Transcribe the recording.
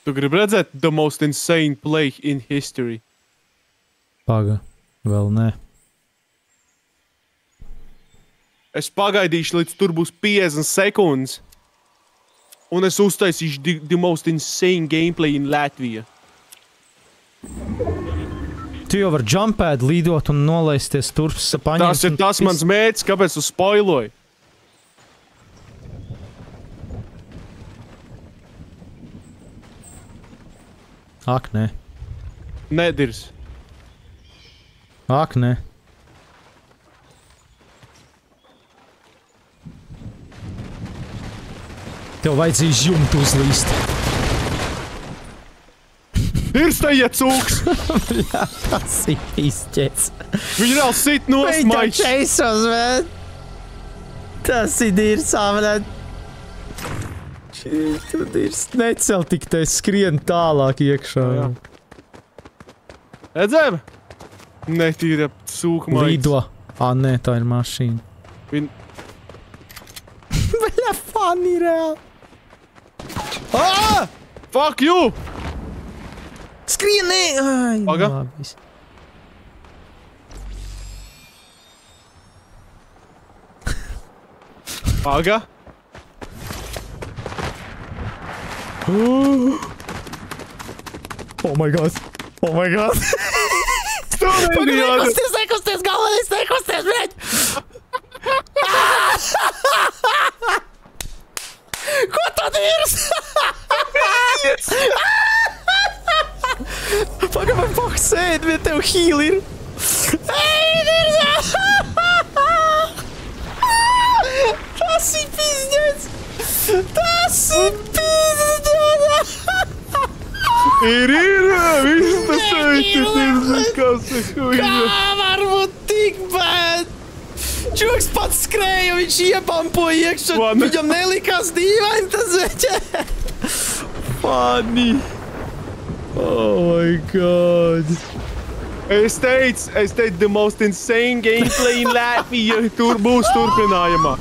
Tu gribi redzēt the most insane play in history? Paga. Vēl nē. Es pagaidīšu, līdz tur būs 50 sekundes. Un es uztaisīšu the most insane gameplay in Latvija. Tu jau var jumpēt, līdot un nolaisties turp. Tas ir tas mans mērķis, kāpēc tu spoiloji. Ak, nē. Nedirs. Ak, nē. Tev vajadzīs jumtu uzlīst. Ir stajiet cūks! Jā, tas ir izķēts. Viņi vēl sit no Viņa smaiķis. čeisos, man. Tas ir dirsā, man. Tu dirs necel tik te skrien tālāk iekšā. Jā. Redzēm? Netīra cūka maiķis. Lido. Nē, tā ir mašīna. Viņi... Bļa, funny reāli. Fuck you! Skrien, nē! Ai, Paga. labi. Paga. Oh my god. Oh my god. Nekusties, nekusties, galvenais nekusties, bļaļ! Ko tad ir? Pagaidām, fuck, sēd, vien tev heal ir. Ej, dirs! Tas ir pizņets! Tas ir pizņets! Ir, viss tas teicis, kas ir huīga. Kā var būt tik bad? Čuks pats skrēja, viņš iepampoja iekšā. Viņam nelikās dīvaini tas veķē. Funny. Oh my god. Es teicu, the most insane gameplay in Latvija. Tur būs turpinājumā.